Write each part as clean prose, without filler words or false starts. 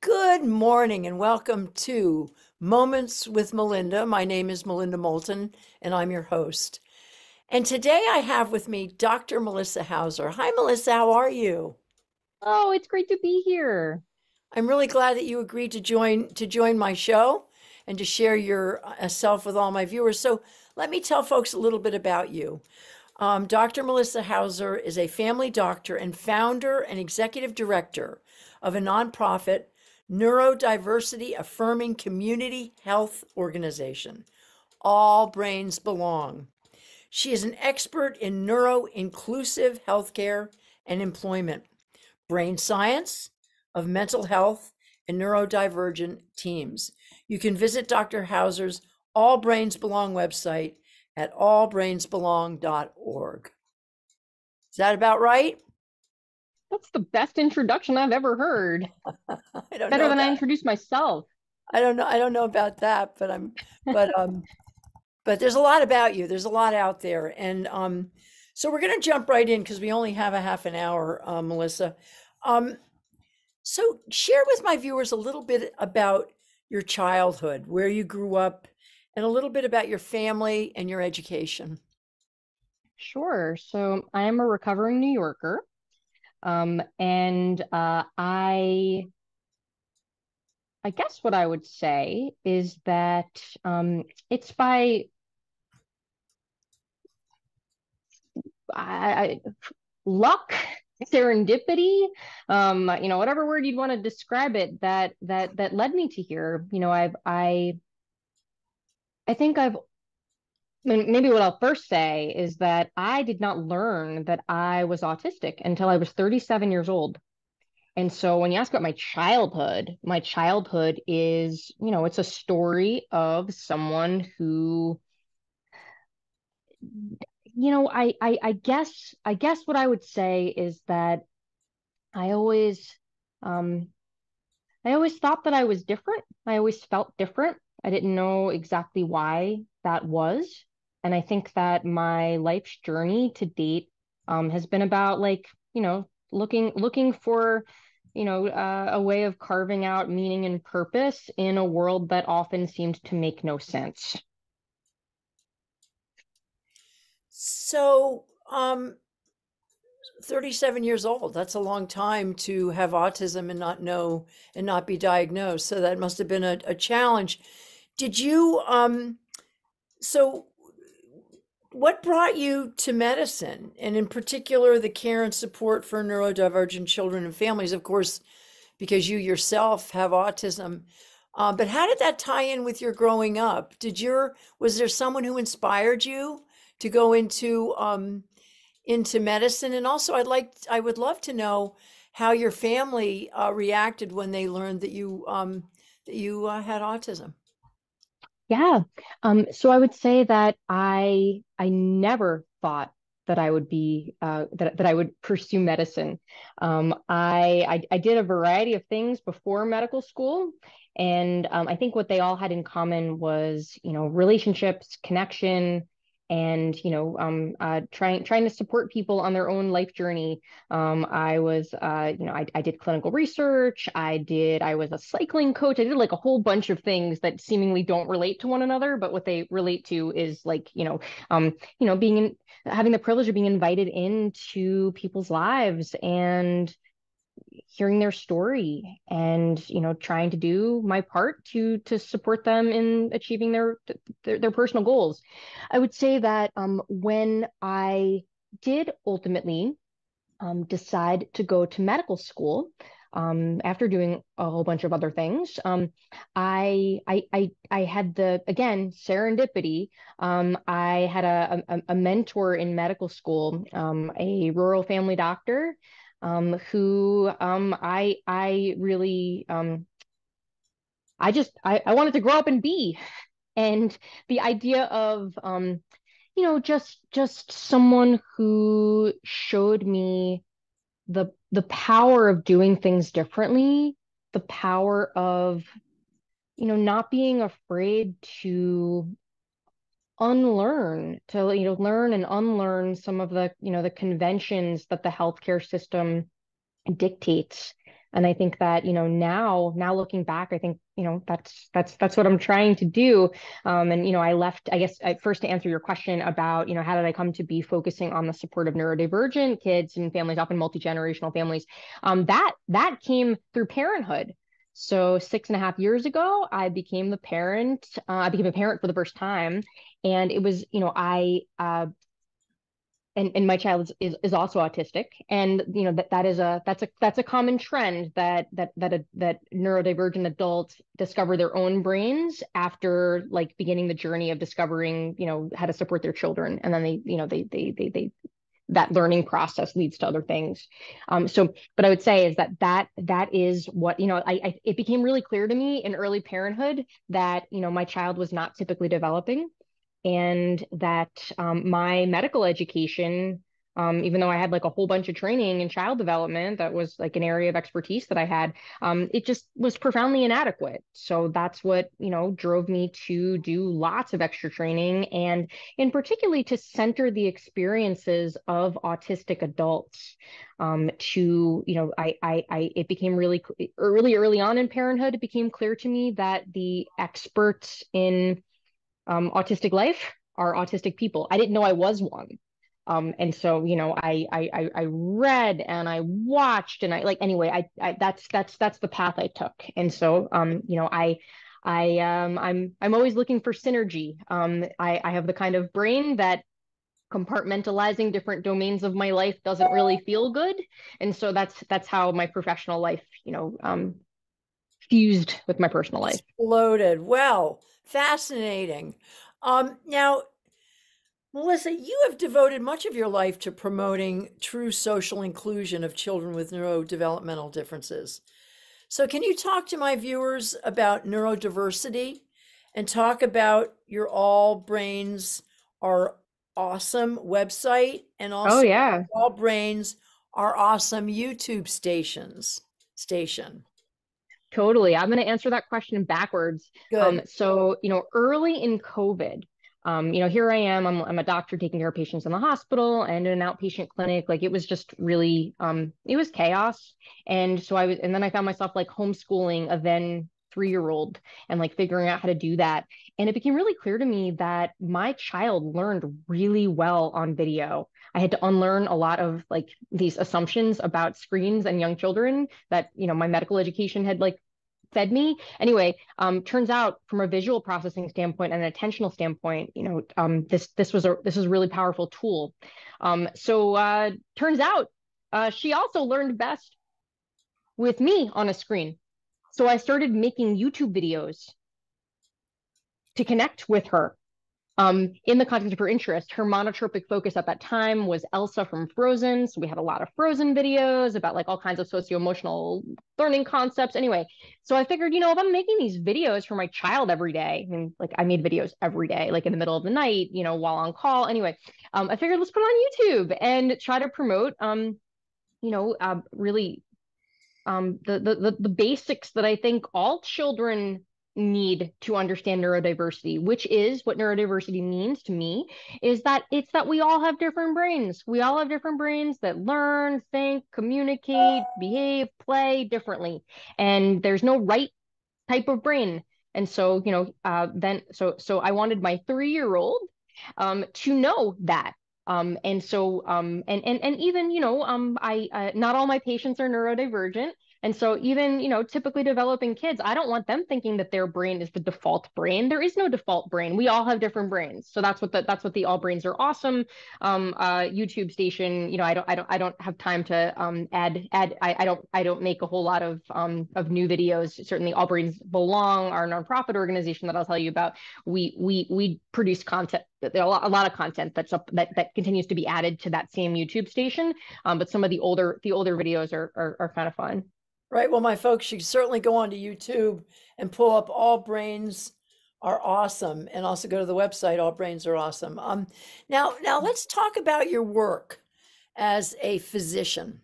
Good morning and welcome to Moments with Melinda. My name is Melinda Moulton and I'm your host. And today I have with me Dr. Melissa Hauser. Hi, Melissa, how are you? Oh, it's great to be here. I'm really glad that you agreed to join my show and to share your self with all my viewers. So let me tell folks a little bit about you. Dr. Melissa Hauser is a family doctor and founder and executive director of a nonprofit neurodiversity affirming community health organization. All brains belong. She is an expert in neuroinclusive healthcare and employment, brain science of mental health, and neurodivergent teams. You can visit Dr. Hauser's All Brains Belong website at allbrainsbelong.org. Is that about right? That's the best introduction I've ever heard. I don't Better know than I about introduced myself. I don't know about that, but but there's a lot about you. There's a lot out there. And so we're gonna jump right in because we only have a half an hour, Melissa. Um, so share with my viewers a little bit about your childhood, where you grew up, and a little bit about your family and your education. Sure. So I am a recovering New Yorker. And I guess what I would say is that it's by I, luck, serendipity, whatever word you'd want to describe it, that led me to here. I think maybe what I'll first say is that I did not learn that I was autistic until I was 37 years old. And so when you ask about my childhood is, it's a story of someone who, I guess what I would say is that I always, um, I always thought that I was different. I always felt different. I didn't know exactly why that was. And I think that my life's journey to date has been about like, looking for, a way of carving out meaning and purpose in a world that often seemed to make no sense. So, 37 years old, that's a long time to have autism and not know and not be diagnosed. So that must have been a challenge. Did you, so what brought you to medicine and in particular the care and support for neurodivergent children and families, of course, because you yourself have autism. But how did that tie in with your growing up? Was there someone who inspired you to go into medicine? And also, I would love to know how your family reacted when they learned that you had autism. Yeah. So I would say that I never thought that I would be that I would pursue medicine. I did a variety of things before medical school, and I think what they all had in common was, relationships, connection, and trying to support people on their own life journey. I did clinical research. I was a cycling coach. I did like a whole bunch of things that seemingly don't relate to one another, but what they relate to is like, having the privilege of being invited into people's lives and hearing their story and, trying to do my part to support them in achieving their personal goals. I would say that when I did ultimately decide to go to medical school after doing a whole bunch of other things. I had the again serendipity. I had a mentor in medical school, a rural family doctor, who I really I wanted to grow up and be. And the idea of just someone who showed me the power of doing things differently, the power of, not being afraid to learn and unlearn some of the conventions that the healthcare system dictates. And I think that, now looking back, I think, that's what I'm trying to do. And, I left, I guess, first to answer your question about, how did I come to be focusing on the support of neurodivergent kids and families, often multi-generational families? That came through parenthood. So 6.5 years ago, I became a parent for the first time. And it was, and my child is also autistic, and that's a common trend that neurodivergent adults discover their own brains after like beginning the journey of discovering how to support their children, and then they that learning process leads to other things. But I would say is that is what it became really clear to me in early parenthood that my child was not typically developing, and that my medical education, even though I had like a whole bunch of training in child development, that was like an area of expertise that I had, it just was profoundly inadequate. So that's what, drove me to do lots of extra training, and in particularly to center the experiences of autistic adults. It became really early on in parenthood, it became clear to me that the experts in autistic life are autistic people. I didn't know I was one. And so, I read and I watched and I like, anyway, that's the path I took. And so, I'm always looking for synergy. I have the kind of brain that compartmentalizing different domains of my life doesn't really feel good. And so that's how my professional life, fused with my personal life. Exploded. Well, fascinating. Now, Melissa, you have devoted much of your life to promoting true social inclusion of children with neurodevelopmental differences. So, can you talk to my viewers about neurodiversity and talk about your All Brains Are Awesome website and Oh also yeah. All Brains Are Awesome YouTube station? Totally. I'm going to answer that question backwards. Good. So, early in COVID, here I am, I'm a doctor taking care of patients in the hospital and in an outpatient clinic. Like it was just really, it was chaos. And then I found myself like homeschooling a then 3-year old and like figuring out how to do that. And it became really clear to me that my child learned really well on video. I had to unlearn a lot of like these assumptions about screens and young children that, my medical education had like fed me. Anyway, turns out from a visual processing standpoint and an attentional standpoint, this was a really powerful tool. Turns out she also learned best with me on a screen. So I started making YouTube videos to connect with her. In the context of her interest, her monotropic focus at that time was Elsa from Frozen. So we had a lot of Frozen videos about like all kinds of socio-emotional learning concepts. Anyway, so I figured, if I'm making these videos for my child every day, and like I made videos every day, like in the middle of the night, while on call. Anyway, I figured let's put it on YouTube and try to promote, really the basics that I think all children need to understand neurodiversity, which is what neurodiversity means to me, is that it's that we all have different brains. We all have different brains that learn, think, communicate, behave, play differently. And there's no right type of brain. And so, so I wanted my 3-year-old to know that. And even, not all my patients are neurodivergent. And so even, typically developing kids, I don't want them thinking that their brain is the default brain. There is no default brain. We all have different brains. So that's what the All Brains Are Awesome YouTube station. I don't have time to I don't make a whole lot of new videos. Certainly All Brains Belong, our nonprofit organization that I'll tell you about. We produce content. There are a lot of content that continues to be added to that same YouTube station. But some of the older videos are kind of fun. Right. Well, my folks should certainly go onto YouTube and pull up All Brains Are Awesome, and also go to the website All Brains Are Awesome. Now let's talk about your work as a physician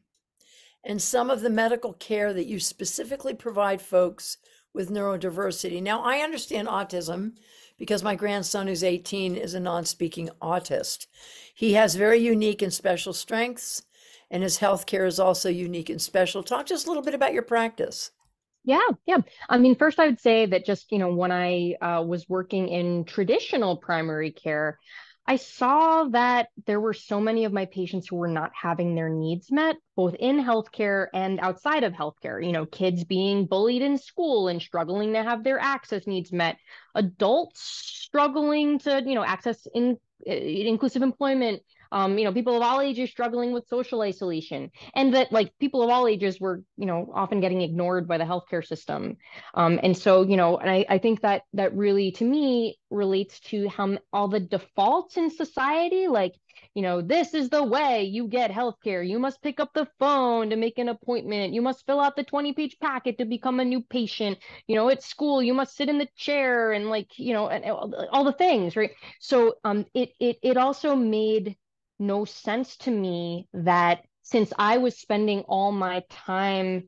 and some of the medical care that you specifically provide folks with neurodiversity. Now, I understand autism because my grandson, who's 18, is a non-speaking autist. He has very unique and special strengths, and as healthcare is also unique and special. Talk to us a little bit about your practice. Yeah, yeah. I mean, first I would say that just, when I was working in traditional primary care, I saw that there were so many of my patients who were not having their needs met, both in healthcare and outside of healthcare. Kids being bullied in school and struggling to have their access needs met, adults struggling to, access inclusive employment, people of all ages struggling with social isolation, and that like people of all ages were often getting ignored by the healthcare system. And so and I think that really to me relates to how all the defaults in society, like this is the way you get healthcare. You must pick up the phone to make an appointment. You must fill out the 20-page packet to become a new patient. At school, you must sit in the chair and and all the things, right? So it also made no sense to me that since I was spending all my time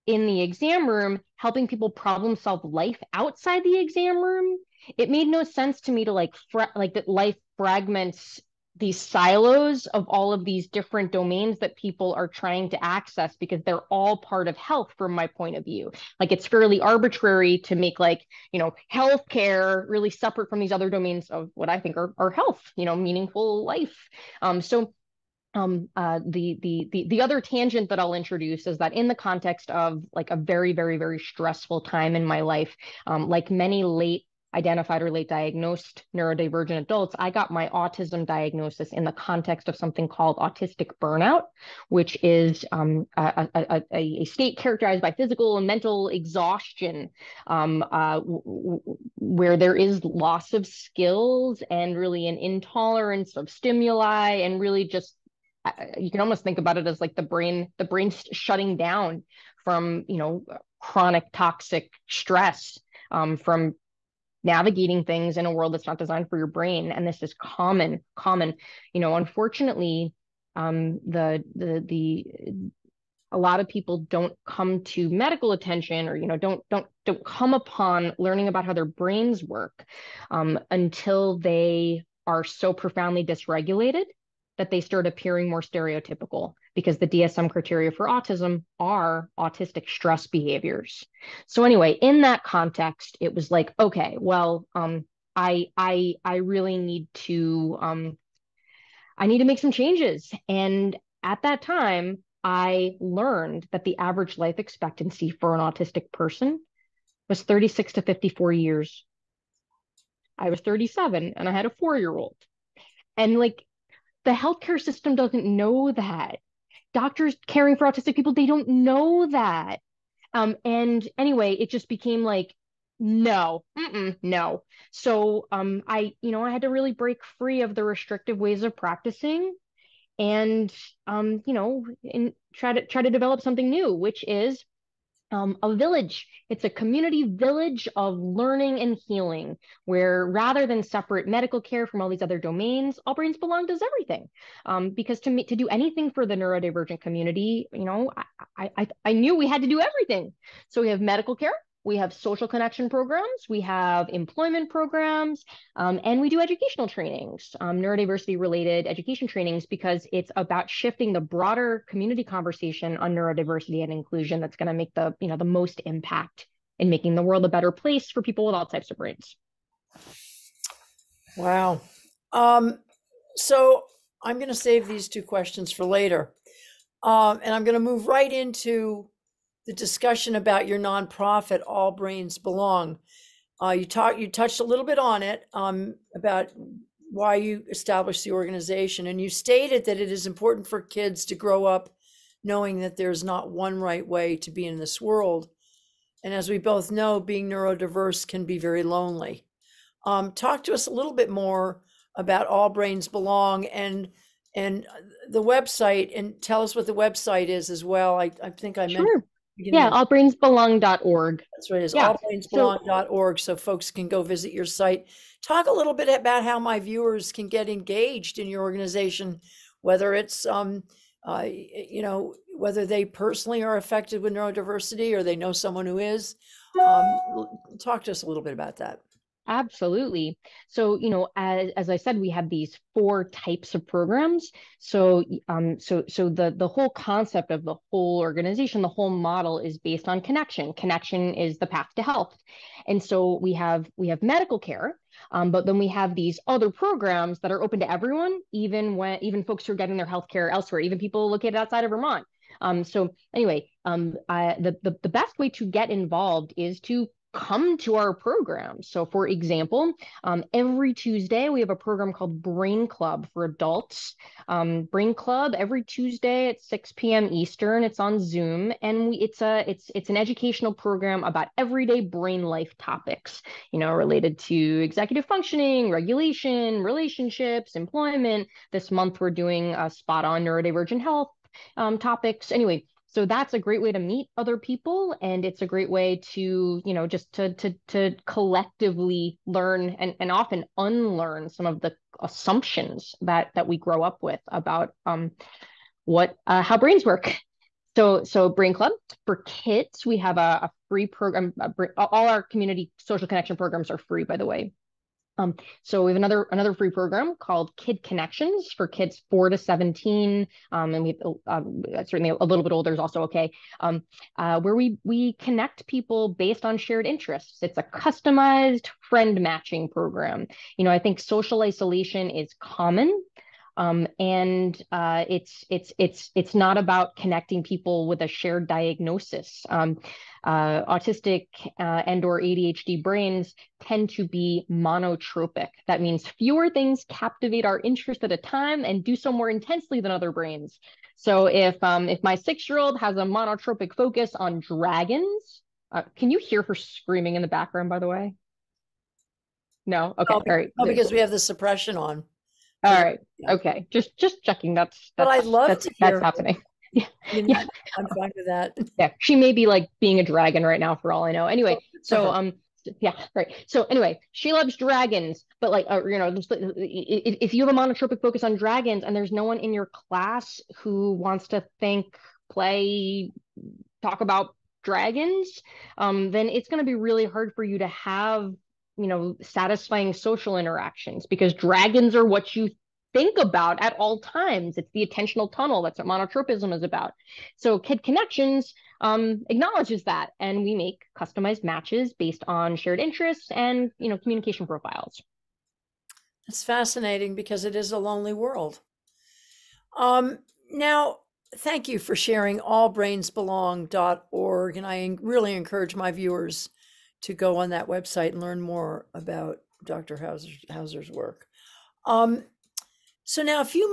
in the exam room helping people problem solve life outside the exam room, it made no sense to me to like that life fragments these silos of all of these different domains that people are trying to access because they're all part of health from my point of view. Like it's fairly arbitrary to make healthcare really separate from these other domains of what I think are health, meaningful life. So the other tangent that I'll introduce is that in the context of like a very, very, very stressful time in my life, like many late identified or late diagnosed neurodivergent adults, I got my autism diagnosis in the context of something called autistic burnout, which is a state characterized by physical and mental exhaustion, where there is loss of skills and really an intolerance of stimuli and really just you can almost think about it as like the brain shutting down from chronic toxic stress, from navigating things in a world that's not designed for your brain. And this is common. Unfortunately, the a lot of people don't come to medical attention or don't come upon learning about how their brains work until they are so profoundly dysregulated that they start appearing more stereotypical, because the DSM criteria for autism are autistic stress behaviors. So anyway, in that context, it was like, okay, well, I really need to I need to make some changes. And at that time, I learned that the average life expectancy for an autistic person was 36 to 54 years. I was 37 and I had a 4-year-old. And like the healthcare system doesn't know that. Doctors caring for autistic people, they don't know that. And anyway, it just became like, no, no. So I had to really break free of the restrictive ways of practicing and and try to develop something new, which is a village. It's a community village of learning and healing, where rather than separate medical care from all these other domains, All Brains Belong does everything. Because to do anything for the neurodivergent community, I knew we had to do everything. So we have medical care, we have social connection programs, we have employment programs, and we do educational trainings, neurodiversity related education trainings, because it's about shifting the broader community conversation on neurodiversity and inclusion that's going to make the most impact in making the world a better place for people with all types of brains. Wow. So I'm going to save these 2 questions for later. And I'm going to move right into the discussion about your nonprofit, All Brains Belong. You touched a little bit on it, about why you established the organization, and you stated that it is important for kids to grow up knowing that there's not one right way to be in this world. And as we both know, being neurodiverse can be very lonely. Talk to us a little bit more about All Brains Belong and the website, and tell us what the website is as well. I think I mentioned. Sure. Yeah, allbrainsbelong.org. That's right. It's Yeah. allbrainsbelong.org, so folks can go visit your site. Talk a little bit about how my viewers can get engaged in your organization, whether it's whether they personally are affected with neurodiversity or they know someone who is. Talk to us a little bit about that. Absolutely. So, as I said, we have these four types of programs. So the whole concept of the whole organization, the whole model is based on connection. Connection is the path to health. And so we have medical care, but then we have these other programs that are open to everyone, even folks who are getting their health care elsewhere, even people located outside of Vermont. So anyway, the best way to get involved is to come to our program. So, for example, every Tuesday we have a program called Brain Club for adults. Brain Club every Tuesday at 6 p.m. Eastern. It's on Zoom, and it's an educational program about everyday brain life topics. Related to executive functioning, regulation, relationships, employment. This month we're doing a spot on neurodivergent health topics. Anyway, so that's a great way to meet other people, and it's a great way to, just to collectively learn and often unlearn some of the assumptions that we grow up with about what how brains work. So Brain Club for kids, we have a free program. All our community social connection programs are free, by the way. So we have another free program called Kid Connections for kids 4 to 17, and we certainly a little bit older is also okay. Where we connect people based on shared interests. It's a customized friend matching program. I think social isolation is common. And it's not about connecting people with a shared diagnosis. Autistic and/or ADHD brains tend to be monotropic. That means fewer things captivate our interest at a time and do so more intensely than other brains. So if my 6-year-old has a monotropic focus on dragons, can you hear her screaming in the background, by the way? No? Okay. Oh, All right. because we have the suppression on. All right. Okay. Just checking. But I'd love to that's hear. happening. Yeah. Yeah. I'm fine with that. Yeah. She may be like being a dragon right now for all I know. Anyway, so yeah, right. So anyway, she loves dragons, but like if you have a monotropic focus on dragons and there's no one in your class who wants to think, play, talk about dragons, then it's going to be really hard for you to have satisfying social interactions because dragons are what you think about at all times. It's the attentional tunnel. That's what monotropism is about. So Kid Connections acknowledges that, and we make customized matches based on shared interests and communication profiles. It's fascinating because it is a lonely world. Now, thank you for sharing allbrainsbelong.org, and I really encourage my viewers to go on that website and learn more about Dr. Hauser's work. So now, a few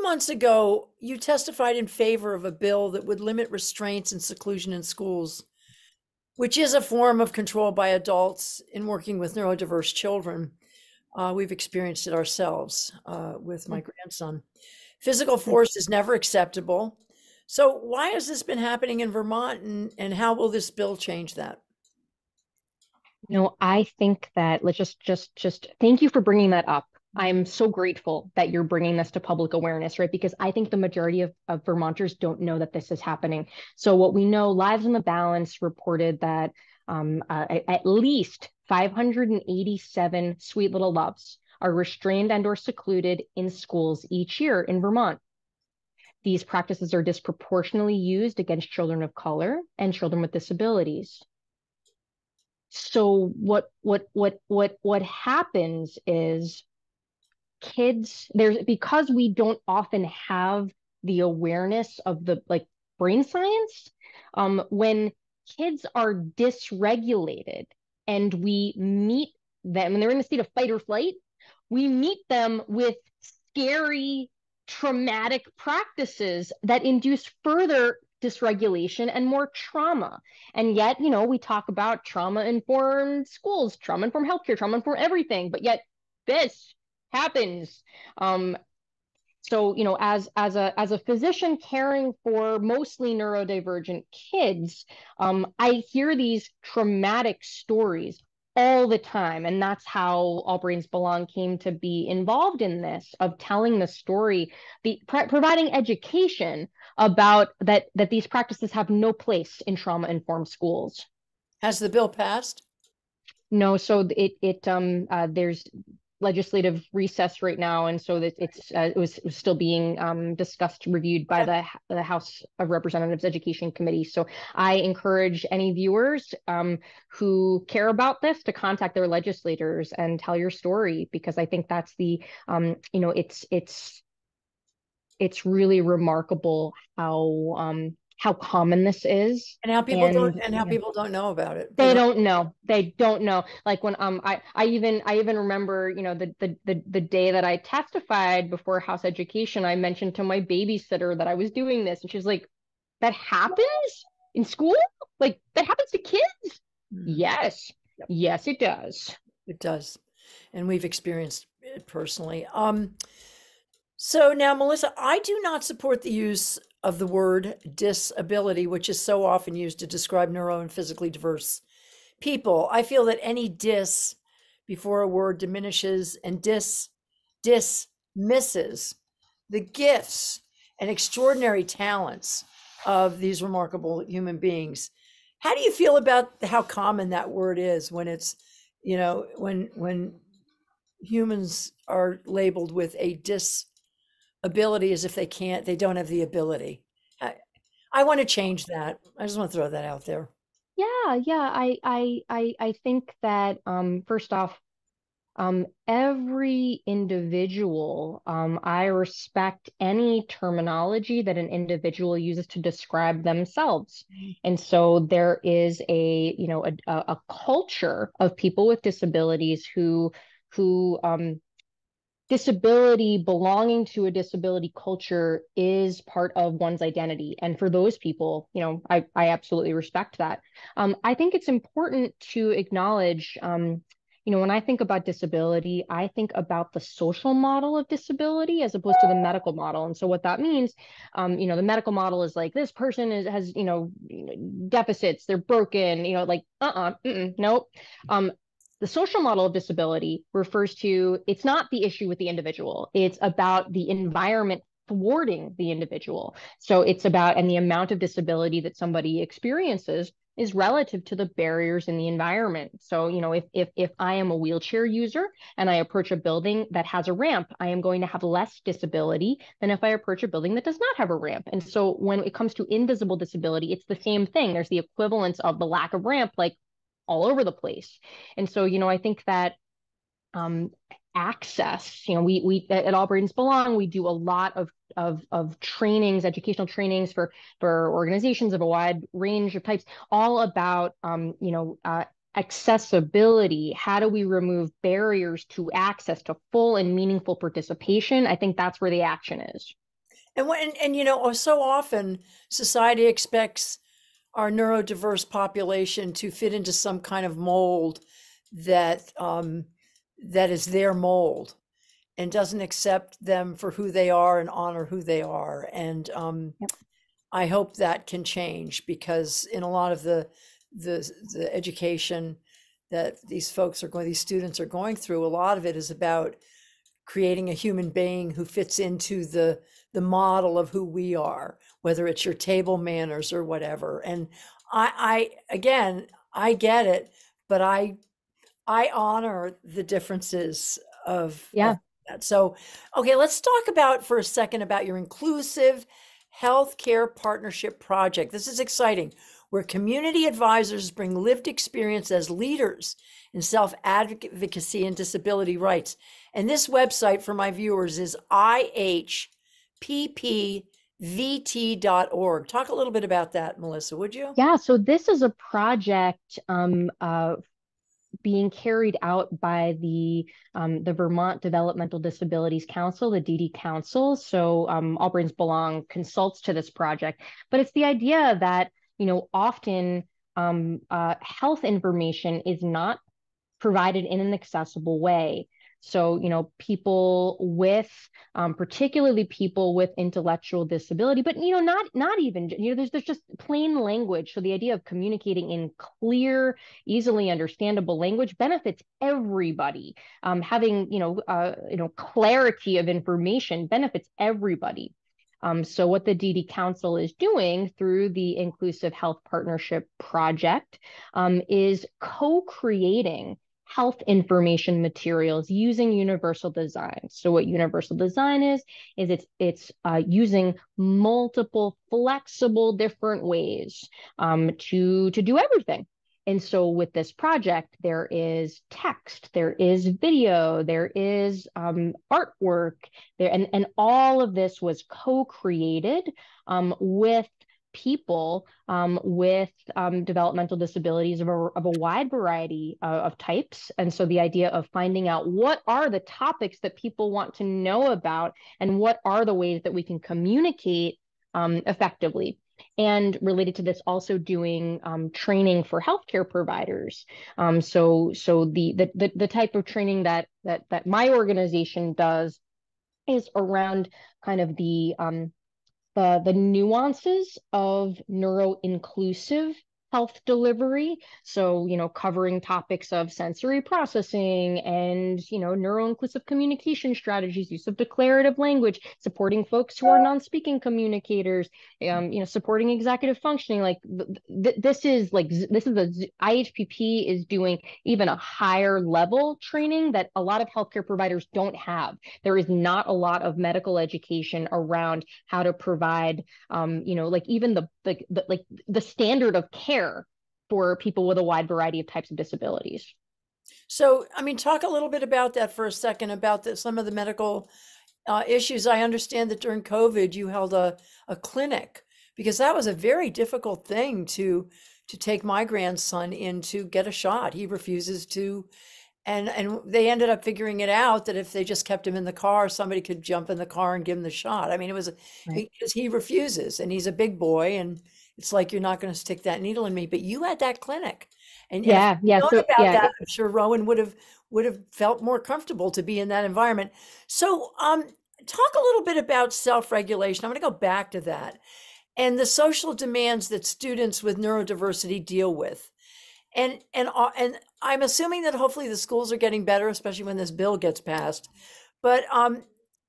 months ago, you testified in favor of a bill that would limit restraints and seclusion in schools, which is a form of control by adults in working with neurodiverse children. We've experienced it ourselves with my grandson. Physical force is never acceptable. So why has this been happening in Vermont, and how will this bill change that? I think that let's just thank you for bringing that up. I'm so grateful that you're bringing this to public awareness, right? Because I think the majority of Vermonters don't know that this is happening. So what we know, Lives in the Balance reported that at least 587 sweet little loves are restrained and or secluded in schools each year in Vermont. These practices are disproportionately used against children of color and children with disabilities. So what happens is because we don't often have the awareness of the brain science, when kids are dysregulated and we meet them and they're in a state of fight or flight, we meet them with scary, traumatic practices that induce further dysregulation and more trauma. And yet, we talk about trauma-informed schools, trauma-informed healthcare, trauma-informed everything, but yet this happens. So, as a physician caring for mostly neurodivergent kids, I hear these traumatic stories all the time. And that's how All Brains Belong came to be involved in this, of telling the story, providing education about that these practices have no place in trauma-informed schools. Has the bill passed? No, so there's legislative recess right now, and so that it was still being discussed, reviewed by Okay. the House of Representatives Education Committee. So I encourage any viewers who care about this to contact their legislators and tell your story, because I think that's it's really remarkable how common this is. And how people don't And and how people don't know about it. They they don't. don't know. They don't know. Like when I even remember, the day that I testified before House Education, I mentioned to my babysitter that I was doing this, and she's like, "That happens in school? Like that happens to kids?" Mm, Yes. yep, Yes, it does. it does. And we've experienced it personally. So now, Melissa, I do not support the use of the word disability, which is so often used to describe neuro and physically diverse people. I feel that any dis before a word diminishes and dismisses the gifts and extraordinary talents of these remarkable human beings. How do you feel about how common that word is when it's, when humans are labeled with a disability as if they don't have the ability? I want to change that. I just want to throw that out there. Yeah. I think that first off, every individual, I respect any terminology that an individual uses to describe themselves. And so there is a culture of people with disabilities who disability, belonging to a disability culture is part of one's identity. And for those people, I absolutely respect that. I think it's important to acknowledge, when I think about disability, I think about the social model of disability as opposed to the medical model. And so what that means, the medical model is like this person has, deficits, they're broken, like, nope. The social model of disability refers to, it's not the issue with the individual, it's about the environment thwarting the individual. So it's about, and the amount of disability that somebody experiences is relative to the barriers in the environment. So, if I am a wheelchair user and I approach a building that has a ramp, I am going to have less disability than if I approach a building that does not have a ramp. And so when it comes to invisible disability, it's the same thing. There's the equivalence of the lack of ramp, like all over the place. And so, I think that um, access, we at All Brains Belong, we do a lot of trainings, educational trainings for organizations of a wide range of types, all about accessibility. How do we remove barriers to access to full and meaningful participation? I think that's where the action is. And so often society expects our neurodiverse population to fit into some kind of mold that is their mold and doesn't accept them for who they are and honor who they are. And Yep. I hope that can change, because in a lot of the education that these students are going through, a lot of it is about creating a human being who fits into the model of who we are, whether it's your table manners or whatever. And I again, I get it, but I honor the differences of Yeah. that. So, okay, let's talk about for a second about your inclusive healthcare partnership project. This is exciting, where community advisors bring lived experience as leaders in self-advocacy and disability rights. And this website for my viewers is ihppvt.org. Talk a little bit about that, Melissa, would you? Yeah. So this is a project being carried out by the Vermont Developmental Disabilities Council, the DD Council. So All Brains Belong consults to this project, but it's the idea that often health information is not provided in an accessible way. So, people with, particularly people with intellectual disability, but not even, there's just plain language. So the idea of communicating in clear, easily understandable language benefits everybody. Having clarity of information benefits everybody. So what the DD Council is doing through the Inclusive Health Partnership Project is co-creating health information materials using universal design. So what universal design is it's using multiple flexible different ways to do everything. And so with this project, there is text, there is video, there is artwork, and all of this was co-created with people with developmental disabilities of a wide variety of types. And so the idea of finding out what are the topics that people want to know about and what are the ways that we can communicate effectively. And related to this, also doing training for healthcare providers. So the type of training that my organization does is around kind of the nuances of neuroinclusive health delivery. So, covering topics of sensory processing and, neuroinclusive communication strategies, use of declarative language, supporting folks who are non-speaking communicators, supporting executive functioning. Like this is a IHPP is doing even a higher level training that a lot of healthcare providers don't have. There is not a lot of medical education around how to provide, like even the standard of care for people with a wide variety of types of disabilities. So, I mean, talk a little bit about that for a second, about some of the medical issues. I understand that during COVID, you held a clinic, because that was a very difficult thing to take my grandson in to get a shot. He refuses to, and they ended up figuring it out that if they just kept him in the car, somebody could jump in the car and give him the shot. I mean, it was Right. because he refuses, and he's a big boy, and it's like, you're not going to stick that needle in me. But you had that clinic, and if Yeah, you'd yeah. known So about yeah, that, I'm sure Rowan would have felt more comfortable to be in that environment. So, talk a little bit about self-regulation. I'm going to go back to that and the social demands that students with neurodiversity deal with. And I'm assuming that hopefully the schools are getting better, especially when this bill gets passed. But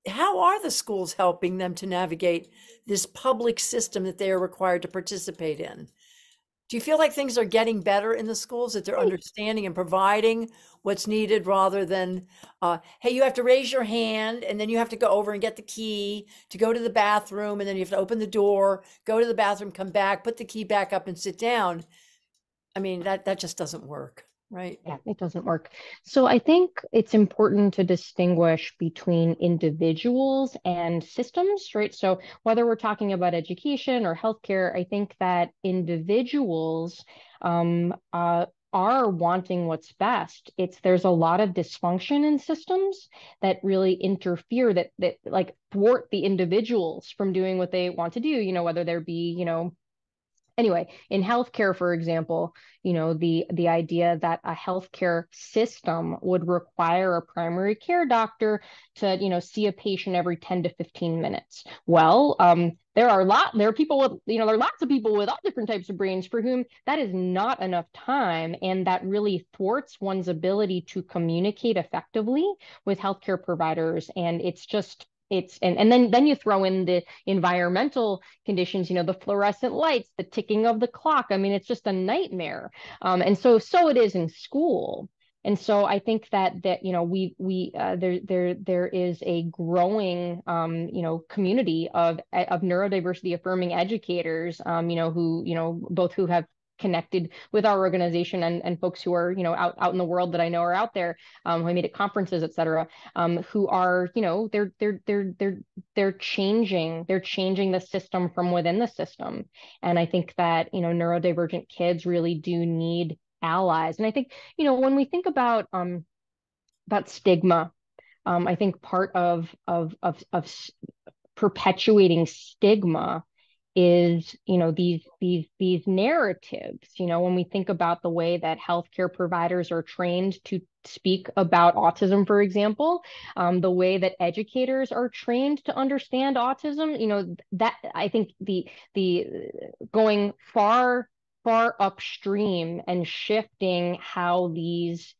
how are the schools helping them to navigate this public system that they are required to participate in? Do you feel like things are getting better in the schools, that they're understanding and providing what's needed, rather than, hey, you have to raise your hand and then you have to go over and get the key to go to the bathroom, and then you have to open the door, go to the bathroom, come back, put the key back up and sit down? I mean, that just doesn't work, right? yeah, it doesn't work. So I think it's important to distinguish between individuals and systems, right? So whether we're talking about education or healthcare, I think that individuals are wanting what's best. There's a lot of dysfunction in systems that really interfere, that like thwart the individuals from doing what they want to do, whether there be, anyway, in healthcare, for example, the idea that a healthcare system would require a primary care doctor to, see a patient every 10 to 15 minutes. Well, there are people with, there are lots of people with all different types of brains for whom that is not enough time, and that really thwarts one's ability to communicate effectively with healthcare providers. And it's just and then you throw in the environmental conditions, the fluorescent lights, the ticking of the clock. I mean, it's just a nightmare. And so it is in school. And so I think that there is a growing community of neurodiversity affirming educators, who both who have connected with our organization, and folks who are out in the world that I know are out there, who I meet at conferences, et cetera, who are they're changing the system from within the system. And I think that neurodivergent kids really do need allies. And I think when we think about stigma, I think part of perpetuating stigma is these narratives. When we think about the way that healthcare providers are trained to speak about autism, for example, the way that educators are trained to understand autism, that I think the going far upstream and shifting how these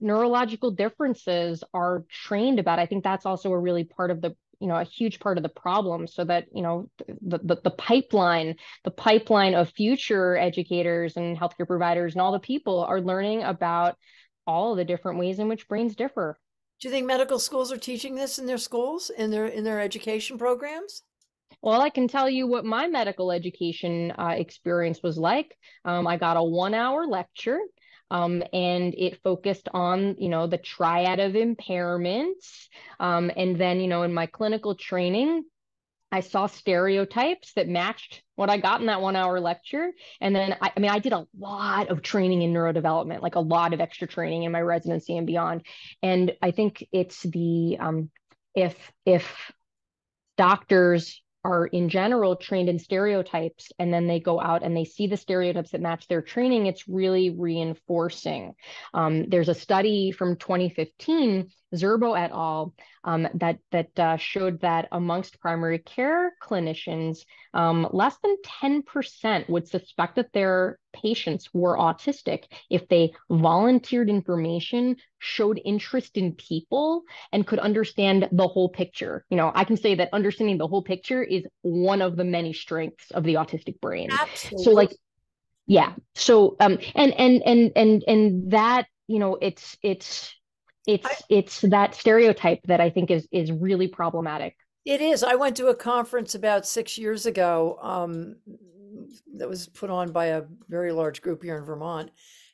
neurological differences are trained about. I think that's also a really part of a huge part of the problem, so that, the pipeline of future educators and healthcare providers and all the people are learning about all the different ways in which brains differ. Do you think medical schools are teaching this in their schools, in their education programs? Well, I can tell you what my medical education experience was like. I got a 1 hour lecture, and it focused on, the triad of impairments. And then, in my clinical training, I saw stereotypes that matched what I got in that 1 hour lecture. And then, I mean, I did a lot of training in neurodevelopment, like a lot of extra training in my residency and beyond. And I think it's if doctors are in general trained in stereotypes, and then they go out and they see the stereotypes that match their training, it's really reinforcing. There's a study from 2015, Zerbo et al., that showed that amongst primary care clinicians, less than 10% would suspect that their patients were autistic if they volunteered information, showed interest in people, and could understand the whole picture. I can say that understanding the whole picture is one of the many strengths of the autistic brain. So, Absolutely. like, yeah. So, and that, it's that stereotype that I think is really problematic. It is. I went to a conference about 6 years ago, that was put on by a very large group here in Vermont,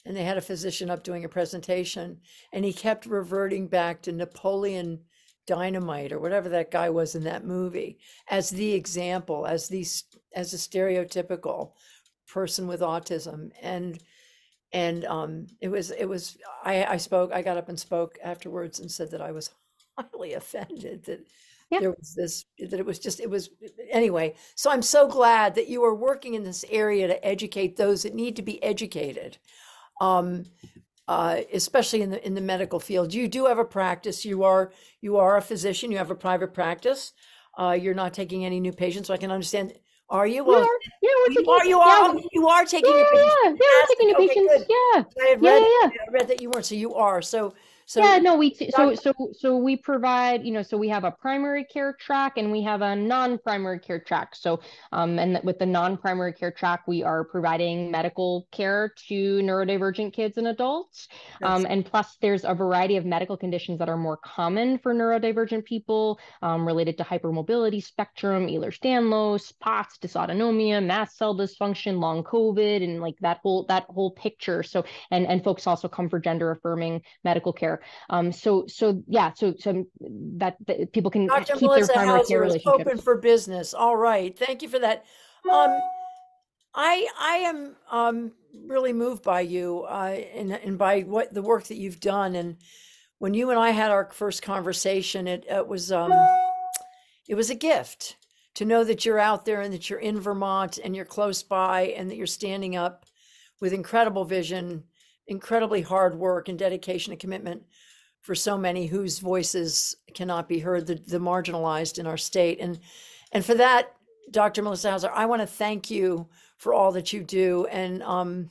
and they had a physician up doing a presentation, and he kept reverting back to Napoleon Dynamite or whatever that guy was in that movie as the example, as a stereotypical person with autism. And I got up and spoke afterwards and said that I was highly offended that Yeah. there was this, that it was anyway. So I'm so glad that you are working in this area to educate those that need to be educated. Um, Especially in the medical field. You do have a practice. You are a physician. You have a private practice. You're not taking any new patients, so I can understand. Are you? We Well, are. Yeah, we're taking. oh, you are Yeah, taking new patients. yeah, yeah. We're taking Fantastic. new Okay, patients. good. Yeah, I yeah, yeah. read that you weren't, so you are. So Yeah, no, so Dr. so we provide, so we have a primary care track and we have a non-primary care track. So and with the non-primary care track, we are providing medical care to neurodivergent kids and adults. That's And plus there's a variety of medical conditions that are more common for neurodivergent people, related to hypermobility spectrum, Ehlers-Danlos, POTS, dysautonomia, mast cell dysfunction, long COVID, and like that whole picture. So and folks also come for gender affirming medical care. So that people can Dr. keep their Melissa primary care Hauser is open relationships. for business. All right. Thank you for that. Um, I am really moved by you, and by what the work that you've done. And when you and I had our first conversation, it was a gift to know that you're out there and that you're in Vermont and you're close by and that you're standing up with incredible vision, incredibly hard work and dedication and commitment for so many whose voices cannot be heard, the marginalized in our state. And for that, Dr. Melissa Hauser, I want to thank you for all that you do, and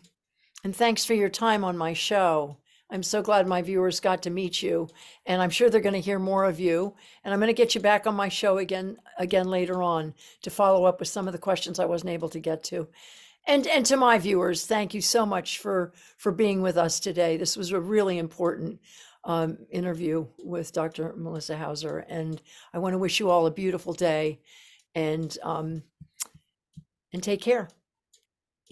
thanks for your time on my show. I'm so glad my viewers got to meet you, and I'm sure they're going to hear more of you. And I'm going to get you back on my show again later on to follow up with some of the questions I wasn't able to get to. And to my viewers, thank you so much for being with us today. This was a really important interview with Dr. Melissa Hauser, and I want to wish you all a beautiful day, and take care.